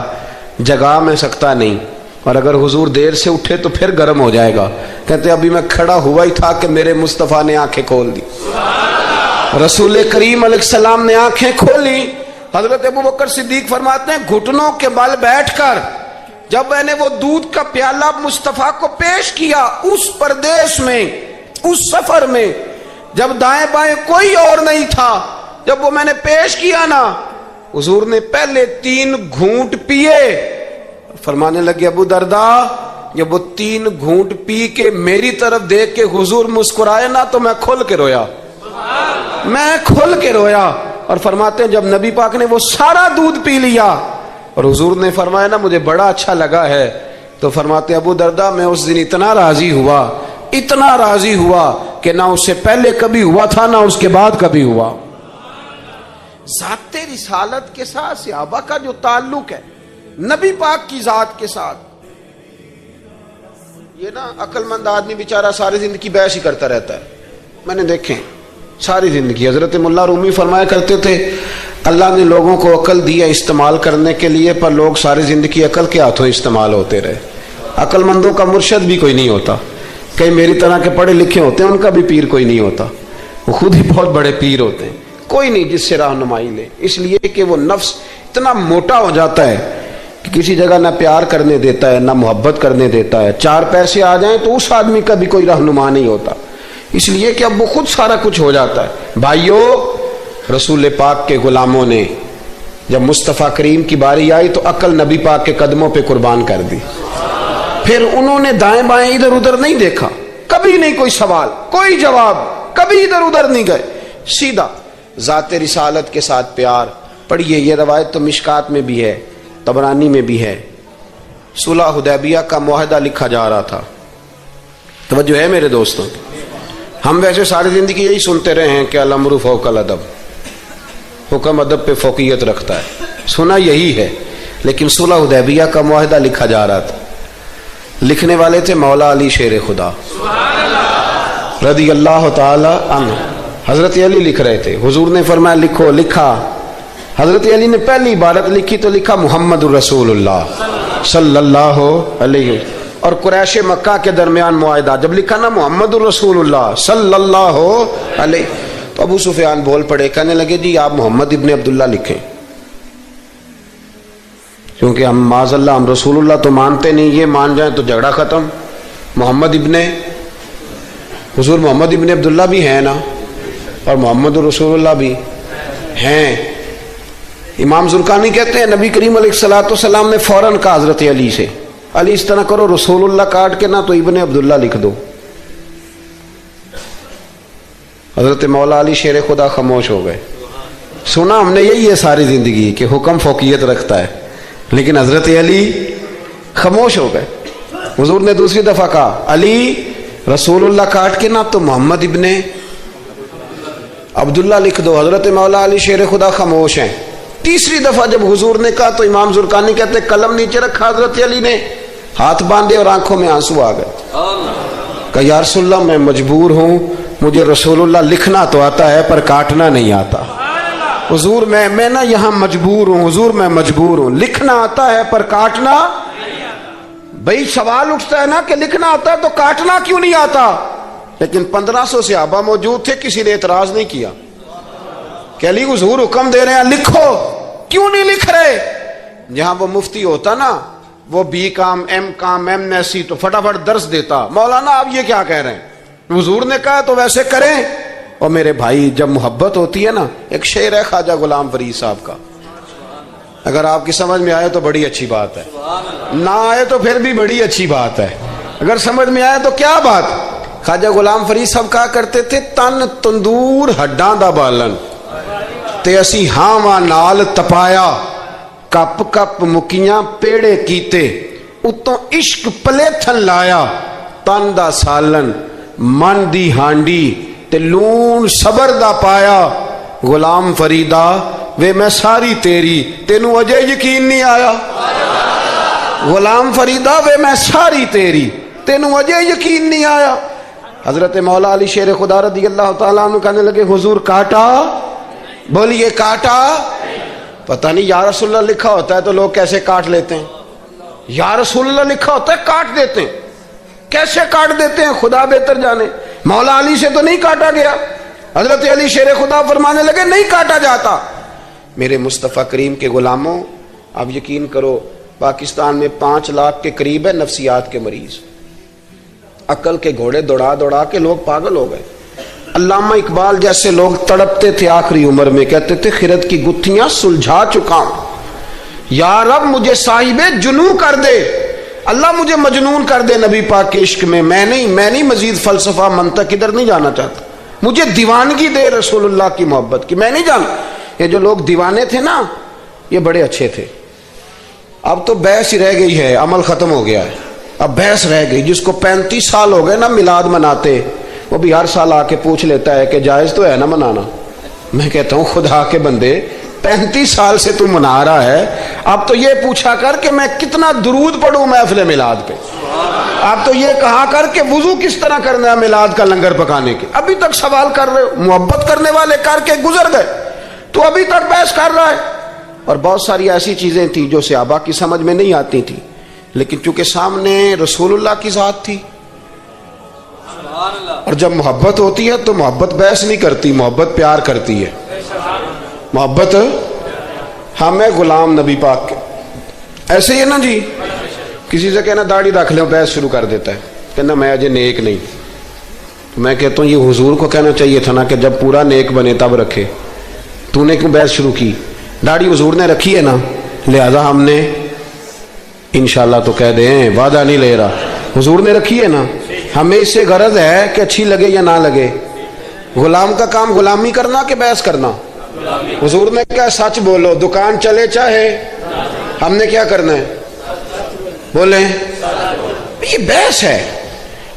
جگا میں سکتا نہیں، اور اگر حضور دیر سے اٹھے تو پھر گرم ہو جائے گا. کہتے ابھی میں کھڑا ہوا ہی تھا کہ میرے مصطفیٰ نے آنکھیں کھول دی. رسول کریم علیہ السلام نے آنکھیں کھولی. حضرت ابوبکر صدیق فرماتے ہیں گھٹنوں کے بل بیٹھ کر جب میں نے وہ دودھ کا پیالہ مصطفیٰ کو پیش کیا، اس پردیس میں، اس سفر میں، جب دائیں بائیں کوئی اور نہیں تھا، جب وہ میں نے پیش کیا نا، حضور نے پہلے 3 گھونٹ پیے. فرمانے لگے ابو درداء جب وہ 3 گھونٹ پی کے میری طرف دیکھ کے حضور مسکرائے نا تو میں کھل کے رویا، میں کھل کے رویا. اور فرماتے ہیں جب نبی پاک نے وہ سارا دودھ پی لیا اور حضور نے فرمایا نا مجھے بڑا اچھا لگا ہے، تو فرماتے ابو درداء میں اس دن اتنا راضی ہوا، اتنا راضی ہوا کہ نہ اس سے پہلے کبھی ہوا تھا نہ اس کے بعد کبھی ہوا. ذات رسالت کے ساتھ صحابہ کا جو تعلق ہے نبی پاک کی ذات کے ساتھ، یہ نا عقل مند آدمی بیچارہ ساری زندگی بحث ہی کرتا رہتا ہے. میں نے دیکھیں ساری زندگی. حضرت ملا رومی فرمایا کرتے تھے اللہ نے لوگوں کو عقل دیا استعمال کرنے کے لیے، پر لوگ ساری زندگی عقل کے ہاتھوں استعمال ہوتے رہے. عقل مندوں کا مرشد بھی کوئی نہیں ہوتا. کئی میری طرح کے پڑھے لکھے ہوتے ہیں ان کا بھی پیر کوئی نہیں ہوتا، وہ خود ہی بہت بڑے پیر ہوتے ہیں. کوئی نہیں جس سے رہنمائی لے، اس لیے کہ وہ نفس اتنا موٹا ہو جاتا ہے کہ کسی جگہ نہ پیار کرنے دیتا ہے نہ محبت کرنے دیتا ہے. 4 پیسے آ جائیں تو اس آدمی کا بھی کوئی رہنما نہیں ہوتا، اس لیے کہ اب وہ خود سارا کچھ ہو جاتا ہے. بھائیو، رسول پاک کے غلاموں نے جب مصطفیٰ کریم کی باری آئی تو عقل نبی پاک کے قدموں پہ قربان کر دی. پھر انہوں نے دائیں بائیں ادھر ادھر نہیں دیکھا، کبھی نہیں کوئی سوال کوئی جواب، کبھی ادھر ادھر نہیں گئے، سیدھا ذات رسالت کے ساتھ پیار. پڑھیے یہ روایت تو مشکات میں بھی ہے، طبرانی میں بھی ہے. صلح حدیبیہ کا معاہدہ لکھا جا رہا تھا. توجہ ہے میرے دوستوں، ہم ویسے ساری زندگی یہی سنتے رہے ہیں کہ الامر فوق الادب، حکم ادب پہ فوقیت رکھتا ہے، سنا یہی ہے. لیکن صلح حدیبیہ کا معاہدہ لکھا جا رہا تھا. لکھنے والے تھے مولا علی شیر خدا رضی اللہ تعالی عنہ. حضرت علی لکھ رہے تھے. حضور نے فرمایا لکھو. لکھا. حضرت علی نے پہلی عبارت لکھی تو لکھا محمد الرسول اللہ صلی اللہ علیہ وسلم. اور قریش مکہ کے درمیان معاہدہ جب لکھا نا محمد الرسول اللہ صلی اللہ علیہ، تو ابو سفیان بول پڑے، کہنے لگے جی آپ محمد ابن عبداللہ لکھیں، کیونکہ ہم معاذ اللہ ہم رسول اللہ تو مانتے نہیں، یہ مان جائیں تو جھگڑا ختم. محمد ابن حضور محمد ابن عبداللہ بھی ہیں نا، اور محمد رسول اللہ بھی ہیں. امام زرقانی کہتے ہیں نبی کریم علیہ الصلوۃ والسلام نے فوراً کہا حضرت علی سے، علی اس طرح کرو رسول اللہ کاٹ کے نہ تو ابن عبداللہ لکھ دو. حضرت مولا علی شیر خدا خاموش ہو گئے. سنا ہم نے یہی ہے ساری زندگی کہ حکم فوقیت رکھتا ہے، لیکن حضرت علی خاموش ہو گئے. حضور نے دوسری دفعہ کہا علی رسول اللہ کاٹ کے نہ تو محمد ابن عبداللہ لکھ دو. حضرت مولا علی شیر خدا خاموش ہیں. تیسری دفعہ جب حضور نے کہا تو امام زرقانی کہتے قلم نیچے رکھا حضرت علی نے، ہاتھ باندھے اور آنکھوں میں آنسو آ گئے. کہا یا رسول اللہ میں مجبور ہوں، مجھے رسول اللہ لکھنا تو آتا ہے پر کاٹنا نہیں آتا. حضور میں نا یہاں مجبور ہوں، حضور میں مجبور ہوں، لکھنا آتا ہے پر کاٹنا. بھئی سوال اٹھتا ہے نا کہ لکھنا آتا ہے تو کاٹنا کیوں نہیں آتا؟ لیکن 1500 صحابہ موجود تھے، کسی نے اعتراض نہیں کیا کہ علی حضور حکم دے رہے ہیں لکھو، کیوں نہیں لکھ رہے؟ جہاں وہ مفتی ہوتا نا، وہ B com M S C تو فٹافٹ درس دیتا، مولانا آپ یہ کیا کہہ رہے ہیں؟ حضور نے کہا تو ویسے کریں. اور میرے بھائی جب محبت ہوتی ہے نا، ایک شعر ہے خواجہ غلام فرید صاحب کا، اگر آپ کی سمجھ میں آئے تو بڑی اچھی بات ہے، نہ آئے تو پھر بھی بڑی اچھی بات ہے، اگر سمجھ میں آئے تو کیا بات. خواجہ غلام فرید صاحب کہا کرتے تھے تن تندور ہڈاں دا بالن تے اسی ہاواں نال تپایا، کپ کپ مکیاں پیڑے کیتے اتوں عشق پلیتھن لایا، تن دا سالن من دی ہانڈی تے لون صبر دا پایا، غلام فریدا وے میں ساری تیری، تینوں اجے یقین نہیں آیا؟ غلام فریدا وے میں ساری تیری، تینوں اجے یقین نہیں آیا؟ حضرت مولا علی شیر خدا رضی اللہ تعالیٰ عنہ کہنے لگے حضور کاٹا؟ بولیے کاٹا؟ پتہ نہیں یا رسول اللہ لکھا ہوتا ہے تو لوگ کیسے کاٹ لیتے ہیں، یا رسول اللہ لکھا ہوتا ہے کاٹ دیتے ہیں، کیسے کاٹ دیتے ہیں خدا بہتر جانے۔ مولا علی سے تو نہیں کاٹا گیا، حضرت علی شیر خدا فرمانے لگے نہیں کاٹا جاتا۔ میرے مصطفیٰ کریم کے غلاموں، اب یقین کرو پاکستان میں 5 لاکھ کے قریب ہے نفسیات کے مریض، عقل کے گھوڑے دوڑا دوڑا کے لوگ پاگل ہو گئے۔ علامہ اقبال جیسے لوگ تڑپتے تھے آخری عمر میں، کہتے تھے خرد کی گتھیاں سلجھا چکا ہوں، یا رب مجھے صاحب جنوں کر دے، اللہ مجھے مجنون کر دے نبی پاک کے عشق میں، میں نہیں مزید فلسفہ منطق ادھر نہیں جانا چاہتا، مجھے دیوانگی دے رسول اللہ کی محبت کی، میں نہیں جانا۔ یہ جو لوگ دیوانے تھے نا یہ بڑے اچھے تھے، اب تو بحث ہی رہ گئی ہے، عمل ختم ہو گیا ہے، اب بحث رہ گئی۔ جس کو 35 سال ہو گئے نا میلاد مناتے، وہ بھی ہر سال آ کے پوچھ لیتا ہے کہ جائز تو ہے نا منانا۔ میں کہتا ہوں خدا کے بندے 35 سال سے تو منا رہا ہے، اب تو یہ پوچھا کر کہ میں کتنا درود پڑھوں محفل میلاد پہ، اب تو یہ کہا کر کہ وضو کس طرح کرنا ہے میلاد کا لنگر پکانے کے، ابھی تک سوال کر رہے ہو۔ محبت کرنے والے کر کے گزر گئے تو ابھی تک بحث کر رہا ہے۔ اور بہت ساری ایسی چیزیں تھیں جو صحابہ کی سمجھ میں نہیں آتی تھی، لیکن چونکہ سامنے رسول اللہ کی ذات تھی، اور جب محبت ہوتی ہے تو محبت بحث نہیں کرتی، محبت پیار کرتی ہے۔ محبت ہم ہے غلام نبی پاک کے، ایسے ہی ہے نا جی، کسی سے کہنا داڑھی رکھ لیں بحث شروع کر دیتا ہے، کہنا میں اجے نیک نہیں۔ میں کہتا ہوں یہ حضور کو کہنا چاہیے تھا نا کہ جب پورا نیک بنے تب رکھے، تو نے کیوں بحث شروع کی؟ داڑھی حضور نے رکھی ہے نا، لہذا ہم نے انشاءاللہ تو کہہ دیں، وعدہ نہیں لے رہا، حضور نے رکھی ہے نا، ہمیں اس سے غرض ہے کہ اچھی لگے یا نہ لگے۔ غلام کا کام غلامی کرنا کہ بحث کرنا؟ حضور نے کہا سچ بولو، دکان چلے چاہے، ہم نے کیا کرنا ہے؟ بولیں، یہ بحث ہے۔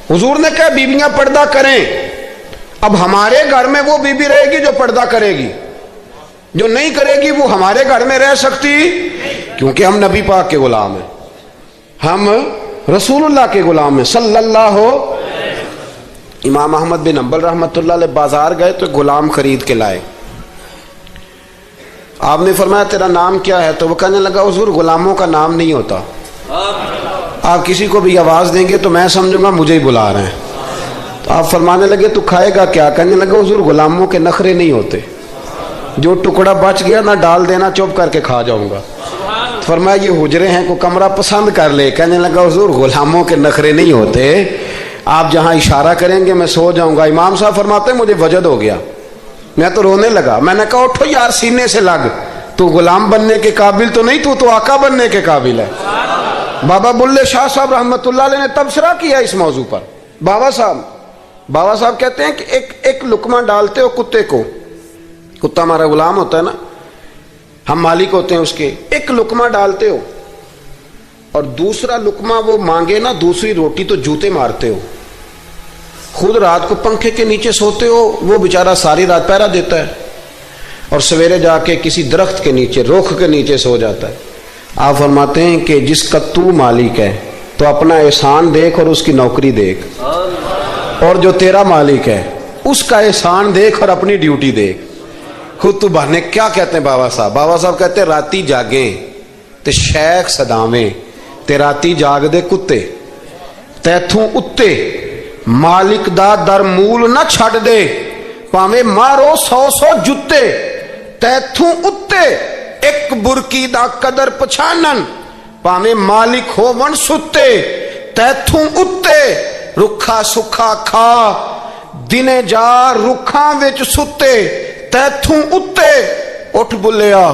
حضور نے کہا بیویاں پردہ کریں، اب ہمارے گھر میں وہ بیوی رہے گی جو پردہ کرے گی، جو نہیں کرے گی وہ ہمارے گھر میں رہ سکتی، کیونکہ ہم نبی پاک کے غلام ہیں، ہم رسول اللہ کے غلام ہیں صلی اللہ ہو۔ امام احمد بن حنبل رحمۃ اللہ علیہ بازار گئے تو غلام خرید کے لائے، آپ نے فرمایا تیرا نام کیا ہے؟ تو وہ کہنے لگا حضور غلاموں کا نام نہیں ہوتا، آپ کسی کو بھی آواز دیں گے تو میں سمجھوں گا مجھے ہی بلا رہے ہیں۔ تو آپ فرمانے لگے تو کھائے گا کیا؟ کہنے لگا حضور غلاموں کے نخرے نہیں ہوتے، جو ٹکڑا بچ گیا نہ ڈال دینا، چپ کر کے کھا جاؤں گا۔ فرمایا یہ حجرے ہیں، کو کمرہ پسند کر لے۔ کہنے لگا حضور غلاموں کے نخرے نہیں ہوتے، آپ جہاں اشارہ کریں گے میں سو جاؤں گا۔ امام صاحب فرماتے ہیں مجھے وجد ہو گیا، میں تو رونے لگا، میں نے کہا اٹھو یار سینے سے لگ، تو غلام بننے کے قابل تو نہیں، تو آقا بننے کے قابل ہے۔ بابا بلے شاہ صاحب رحمۃ اللہ علیہ نے تبصرہ کیا اس موضوع پر۔ بابا صاحب کہتے ہیں کہ ایک لقمہ ڈالتے ہو کتے کو، کتا ہمارا غلام ہوتا ہے نا، ہم مالک ہوتے ہیں اس کے، ایک لقمہ ڈالتے ہو اور دوسرا لقمہ وہ مانگے نا دوسری روٹی تو جوتے مارتے ہو، خود رات کو پنکھے کے نیچے سوتے ہو، وہ بیچارہ ساری رات پہرا دیتا ہے اور سویرے جا کے کسی درخت کے نیچے رخ کے نیچے سو جاتا ہے۔ آپ فرماتے ہیں کہ جس کا تو مالک ہے تو اپنا احسان دیکھ اور اس کی نوکری دیکھ، اور جو تیرا مالک ہے اس کا احسان دیکھ اور اپنی ڈیوٹی دیکھ۔ خود تو بہانے کیا کہتے ہیں بابا صاحب کہتے ہیں راتی جاگیں تے شیخ صداویں تے راتی جاگ دے کتے، تیتھوں اتے مالک دا در مول نہ چھڑ دے، پاویں مارو 100 جتے، تیتھوں اتے ایک برکی دا قدر پچھانن، پاویں مالک ہو ون ستے، تیتھوں اتے رکھا سکھا کھا، دنے جا رکھاں وچ ستے، تیتھوں اتے اٹھ بلیا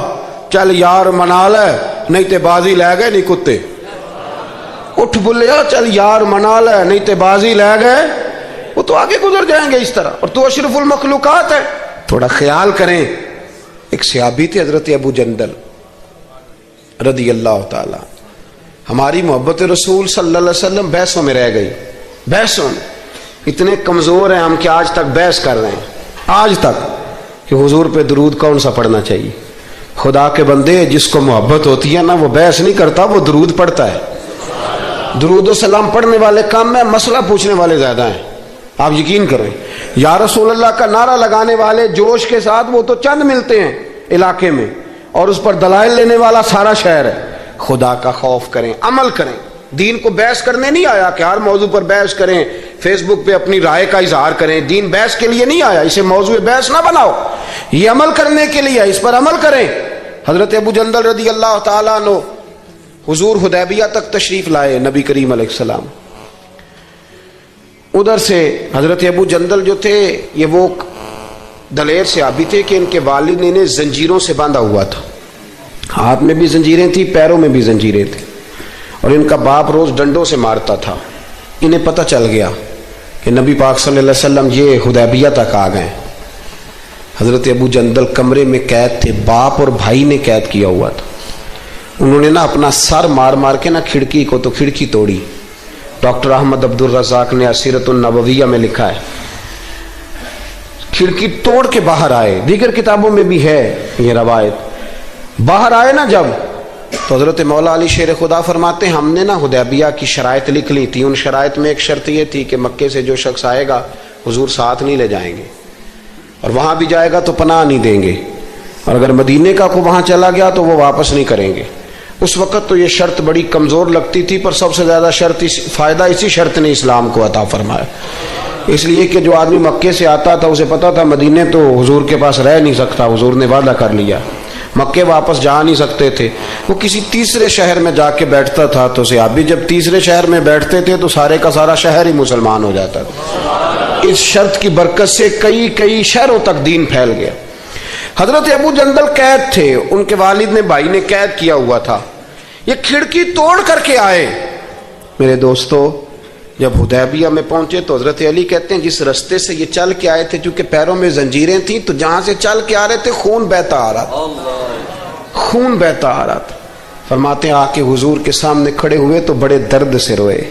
چل یار منا لے نہیں تے بازی لے گئے نہیں کتے، اٹھ بلیا چل یار منا لے نہیں تے بازی لے گئے، وہ تو آگے گزر جائیں گے اس طرح، اور تو اشرف المخلوقات ہے۔ تھوڑا خیال کریں، ایک صحابی تھے حضرت ابو جندل رضی اللہ تعالی، ہماری محبت رسول صلی اللہ علیہ وسلم بحثوں میں رہ گئی، بحثوں میں اتنے کمزور ہیں ہم کہ آج تک بحث کر رہے ہیں، آج تک، کہ حضور پہ درود کون سا پڑھنا چاہیے۔ خدا کے بندے، جس کو محبت ہوتی ہے نا وہ بحث نہیں کرتا، وہ درود پڑھتا ہے۔ درود و سلام پڑھنے والے کم میں، مسئلہ پوچھنے والے زیادہ ہیں۔ آپ یقین کریں، یا رسول اللہ کا نعرہ لگانے والے جوش کے ساتھ وہ تو چند ملتے ہیں علاقے میں، اور اس پر دلائل لینے والا سارا شہر ہے۔ خدا کا خوف کریں، عمل کریں۔ دین کو بحث کرنے نہیں آیا کہ ہر موضوع پر بحث کریں، فیس بک پہ اپنی رائے کا اظہار کریں۔ دین بحث کے لیے نہیں آیا، اسے موضوع بحث نہ بناؤ، یہ عمل کرنے کے لیے، اس پر عمل کریں۔ حضرت ابو جندل رضی اللہ تعالیٰ عنہ حضور حدیبیہ تک تشریف لائے، نبی کریم علیہ السلام۔ ادھر سے حضرت ابو جندل جو تھے یہ وہ دلیر صحابی تھے کہ ان کے والد نے انہیں زنجیروں سے باندھا ہوا تھا، ہاتھ میں بھی زنجیریں تھیں، پیروں میں بھی زنجیریں تھیں، اور ان کا باپ روز ڈنڈوں سے مارتا تھا۔ انہیں پتہ چل گیا کہ نبی پاک صلی اللہ علیہ وسلم یہ حدیبیہ تک آ گئے۔ حضرت ابو جندل کمرے میں قید تھے، باپ اور بھائی نے قید کیا ہوا تھا۔ انہوں نے نا اپنا سر مار مار کے نا کھڑکی کو تو کھڑکی توڑی۔ ڈاکٹر احمد عبد الرزاق نے سیرت النبویہ میں لکھا ہے کھڑکی توڑ کے باہر آئے، دیگر کتابوں میں بھی ہے یہ روایت۔ باہر آئے نا جب، تو حضرت مولا علی شیر خدا فرماتے ہیں ہم نے نا حدیبیہ کی شرائط لکھ لی تھی۔ ان شرائط میں ایک شرط یہ تھی کہ مکے سے جو شخص آئے گا حضور ساتھ نہیں لے جائیں گے، اور وہاں بھی جائے گا تو پناہ نہیں دیں گے، اور اگر مدینے کا کو وہاں چلا گیا تو وہ واپس نہیں کریں گے۔ اس وقت تو یہ شرط بڑی کمزور لگتی تھی، پر سب سے زیادہ فائدہ اسی شرط نے اسلام کو عطا فرمایا، اس لیے کہ جو آدمی مکے سے آتا تھا اسے پتا تھا مدینے تو حضور کے پاس رہ نہیں سکتا، حضور نے وعدہ کر لیا، مکے واپس جا نہیں سکتے تھے۔ وہ کسی تیسرے شہر میں جا کے بیٹھتا تھا، تو صحابی جب تیسرے شہر میں بیٹھتے تھے تو سارے کا سارا شہر ہی مسلمان ہو جاتا تھا۔ اس شرط کی برکت سے کئی شہروں تک دین پھیل گیا۔ حضرت ابو جندل قید تھے، ان کے والد نے بھائی نے قید کیا ہوا تھا، یہ کھڑکی توڑ کر کے آئے۔ میرے دوستو، جب حدیبیہ میں پہنچے تو حضرت علی کہتے ہیں جس رستے سے یہ چل کے آئے تھے، چونکہ پیروں میں زنجیریں تھیں، تو جہاں سے چل کے آ رہے تھے خون بہتا آ رہا تھا، خون بہتا آ رہا تھا۔ فرماتے ہیں آ کے حضور کے سامنے کھڑے ہوئے تو بڑے درد سے روئے،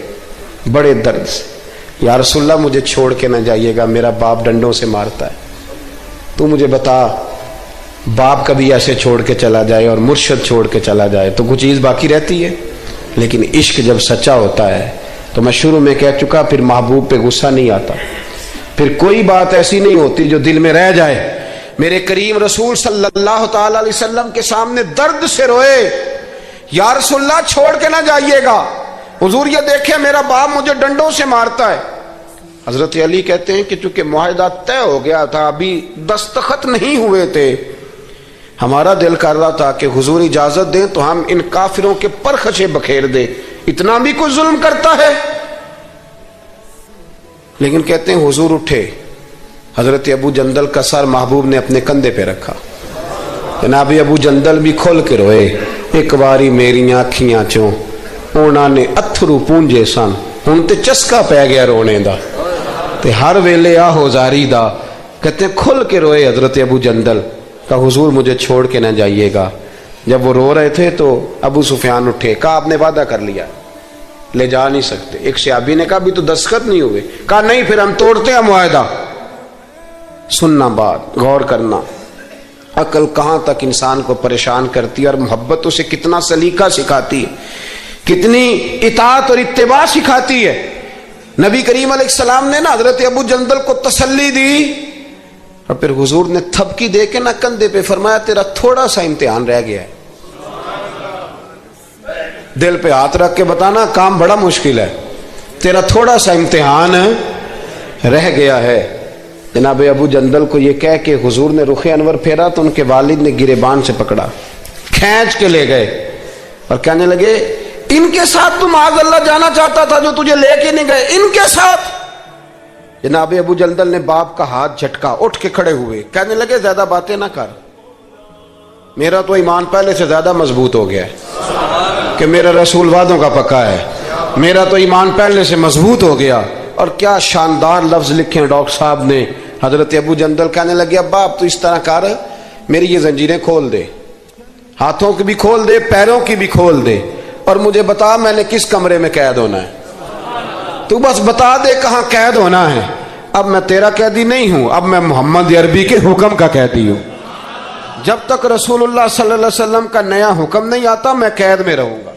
بڑے درد سے، یا رسول اللہ مجھے چھوڑ کے نہ جائیے گا، میرا باپ ڈنڈوں سے مارتا ہے، تو مجھے بتا باپ کبھی ایسے چھوڑ کے چلا جائے اور مرشد چھوڑ کے چلا جائے تو کچھ چیز باقی رہتی ہے؟ لیکن عشق جب سچا ہوتا ہے تو میں شروع میں کہہ چکا، پھر محبوب پہ غصہ نہیں آتا، پھر کوئی بات ایسی نہیں ہوتی جو دل میں رہ جائے۔ میرے کریم رسول صلی اللہ تعالی علیہ وسلم کے سامنے درد سے روئے، یا رسول اللہ چھوڑ کے نہ جائیے گا، حضور یہ دیکھیں میرا باپ مجھے ڈنڈوں سے مارتا ہے۔ حضرت علی کہتے ہیں کہ چونکہ معاہدہ طے ہو گیا تھا، ابھی دستخط نہیں ہوئے تھے، ہمارا دل کر رہا تھا کہ حضور اجازت دیں تو ہم ان کافروں کے پرخچے بکھیر دیں، اتنا بھی کوئی ظلم کرتا ہے؟ لیکن کہتے ہیں حضور اٹھے، حضرت ابو جندل کا سر محبوب نے اپنے کندھے پہ رکھا، جناب ابو جندل بھی کھل کے روئے، ایک باری میریاں اکھیاں چوں انہاں نے اتھرو پونجے سن، ہن تے چسکا پہ گیا رونے دا تے ہر ویلے آہو زاری دا۔ کہتے ہیں کھل کے روئے حضرت ابو جندل کہ حضور مجھے چھوڑ کے نہ جائیے گا۔ جب وہ رو رہے تھے تو ابو سفیان اٹھے، کہا آپ نے وعدہ کر لیا، لے جا نہیں سکتے۔ ایک صحابی نے کہا بھی تو دستخط نہیں ہوئے، کہا نہیں پھر ہم توڑتے ہیں معاہدہ۔ سننا بات، غور کرنا، عقل کہاں تک انسان کو پریشان کرتی ہے، اور محبت اسے کتنا سلیقہ سکھاتی ہے، کتنی اطاعت اور اتباع سکھاتی ہے۔ نبی کریم علیہ السلام نے نا حضرت ابو جندل کو تسلی دی، اور پھر حضور نے تھپکی دے کے نا کندھے پہ فرمایا تیرا تھوڑا سا امتحان رہ گیا ہے۔ دل پہ ہاتھ رکھ کے بتانا کام بڑا مشکل ہے، تیرا تھوڑا سا امتحان رہ گیا ہے۔ جناب ابو جندل کو یہ کہہ کہ حضور نے رخ انور پھیرا تو ان کے والد نے گریبان سے پکڑا، کھینچ کے لے گئے اور کہنے لگے ان کے ساتھ تو معاذ اللہ جانا چاہتا تھا جو تجھے لے کے نہیں گئے، ان کے ساتھ۔ جناب ابو جندل نے باپ کا ہاتھ جھٹکا، اٹھ کے کھڑے ہوئے، کہنے لگے زیادہ باتیں نہ کر، میرا تو ایمان پہلے سے زیادہ مضبوط ہو گیا ہے کہ میرا رسول وعدوں کا پکا ہے، میرا تو ایمان پہلے سے مضبوط ہو گیا۔ اور کیا شاندار لفظ لکھے ہیں ڈاکٹر صاحب نے۔ حضرت ابو جندل کہنے لگے ابا اب تو اس طرح کر، میری یہ زنجیریں کھول دے، ہاتھوں کی بھی کھول دے، پیروں کی بھی کھول دے، اور مجھے بتا میں نے کس کمرے میں قید ہونا ہے۔ تو بس بتا دے کہاں قید ہونا ہے. اب میں تیرا قیدی نہیں ہوں، اب میں محمد عربی کے حکم کا قیدی ہوں. جب تک رسول اللہ صلی اللہ علیہ وسلم کا نیا حکم نہیں آتا میں قید میں رہوں گا،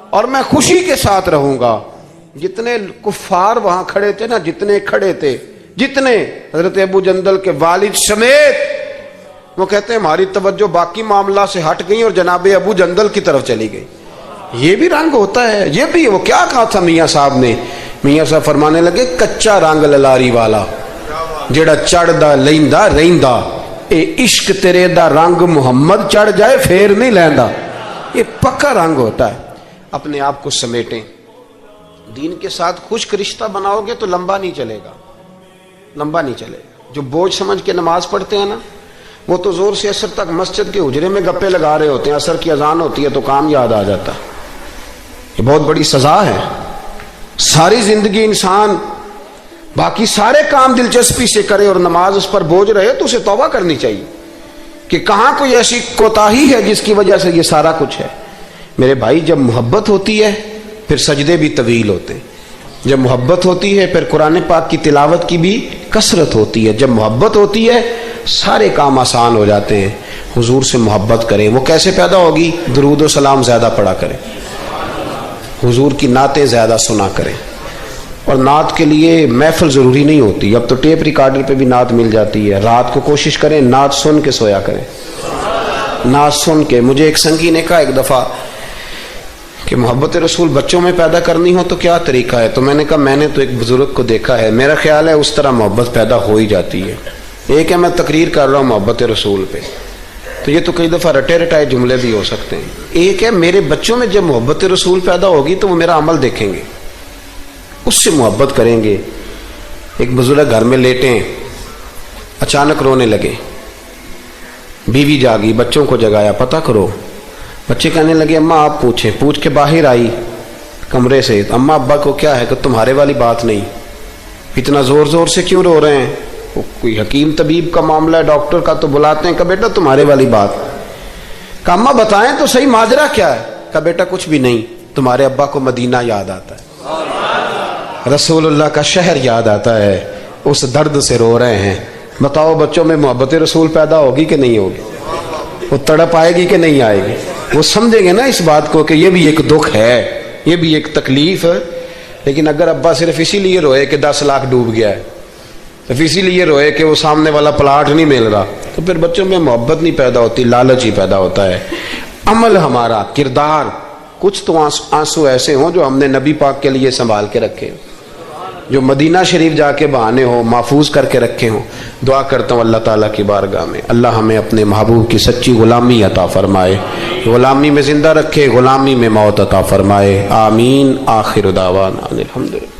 اور میں خوشی کے ساتھ رہوں گا. جتنے کفار وہاں کھڑے تھے نا، جتنے کھڑے تھے، جتنے حضرت ابو جندل کے والد سمیت، وہ کہتے ہیں ہماری توجہ باقی معاملہ سے ہٹ گئی اور جناب ابو جندل کی طرف چلی گئی. یہ بھی رنگ ہوتا ہے، یہ بھی. وہ کیا کہا تھا میاں صاحب نے؟ میاں صاحب فرمانے لگے کچا رنگ للاری والا جڑا چڑھ دا لیندا رہندا، اے عشق تیرے دا رنگ محمد چڑھ جائے پھر نہیں لیندا. یہ پکا رنگ ہوتا ہے. اپنے آپ کو سمیٹیں، دین کے ساتھ خشک رشتہ بناؤ گے تو لمبا نہیں چلے گا، لمبا نہیں چلے گا. جو بوجھ سمجھ کے نماز پڑھتے ہیں نا، وہ تو زور سے عصر تک مسجد کے حجرے میں گپے لگا رہے ہوتے ہیں، عصر کی اذان ہوتی ہے تو کام یاد آ جاتا. یہ بہت بڑی سزا ہے. ساری زندگی انسان باقی سارے کام دلچسپی سے کرے اور نماز اس پر بوجھ رہے تو اسے توبہ کرنی چاہیے کہ کہاں کوئی ایسی کوتاہی ہے جس کی وجہ سے یہ سارا کچھ ہے. میرے بھائی، جب محبت ہوتی ہے پھر سجدے بھی طویل ہوتے ہیں. جب محبت ہوتی ہے پھر قرآن پاک کی تلاوت کی بھی کثرت ہوتی ہے. جب محبت ہوتی ہے سارے کام آسان ہو جاتے ہیں. حضور سے محبت کریں. وہ کیسے پیدا ہوگی؟ درود و سلام زیادہ پڑھا کریں، حضور کی نعتیں زیادہ سنا کریں. اور نعت کے لیے محفل ضروری نہیں ہوتی، اب تو ٹیپ ریکارڈر پہ بھی نعت مل جاتی ہے. رات کو کوشش کریں نعت سن کے سویا کریں، نعت سن کے. مجھے ایک سنگی نے کہا ایک دفعہ کہ محبت رسول بچوں میں پیدا کرنی ہو تو کیا طریقہ ہے؟ تو میں نے کہا میں نے تو ایک بزرگ کو دیکھا ہے، میرا خیال ہے اس طرح محبت پیدا ہو ہی جاتی ہے. ایک ہے میں تقریر کر رہا ہوں محبت رسول پہ، تو یہ تو کئی دفعہ رٹے رٹائے جملے بھی ہو سکتے ہیں. ایک ہے میرے بچوں میں جب محبت رسول پیدا ہوگی تو وہ میرا عمل دیکھیں گے، اس سے محبت کریں گے. ایک بزرگ گھر میں لیٹیں، اچانک رونے لگے. بیوی جاگی، بچوں کو جگایا، پتہ کرو. بچے کہنے لگے اماں آپ پوچھیں. پوچھ کے باہر آئی کمرے سے، اماں ابا کو کیا ہے؟ کہ تمہارے والی بات نہیں. اتنا زور زور سے کیوں رو رہے ہیں؟ کوئی حکیم طبیب کا معاملہ ہے، ڈاکٹر کا، تو بلاتے ہیں. کہ بیٹا تمہارے والی بات. کہ اماں بتائیں تو صحیح ماجرا کیا ہے؟ کہ بیٹا کچھ بھی نہیں، تمہارے ابا کو مدینہ یاد آتا ہے، رسول اللہ کا شہر یاد آتا ہے، اس درد سے رو رہے ہیں. بتاؤ بچوں میں محبت رسول پیدا ہوگی کہ نہیں ہوگی؟ وہ تڑپ آئے گی کہ نہیں آئے گی؟ وہ سمجھیں گے نا اس بات کو کہ یہ بھی ایک دکھ ہے، یہ بھی ایک تکلیف ہے. لیکن اگر ابا صرف اسی لیے روئے کہ 10 لاکھ ڈوب گیا ہے، صرف اسی لیے روئے کہ وہ سامنے والا پلاٹ نہیں مل رہا، تو پھر بچوں میں محبت نہیں پیدا ہوتی، لالچ ہی پیدا ہوتا ہے. عمل ہمارا، کردار، کچھ تو آنسو ایسے ہوں جو ہم نے نبی پاک کے لیے سنبھال کے رکھے، جو مدینہ شریف جا کے بہانے ہوں، محفوظ کر کے رکھے ہوں. دعا کرتا ہوں اللہ تعالیٰ کی بارگاہ میں اللہ ہمیں اپنے محبوب کی سچی غلامی عطا فرمائے، غلامی میں زندہ رکھے، غلامی میں موت عطا فرمائے. آمین. آخر دعوانا الحمدللہ.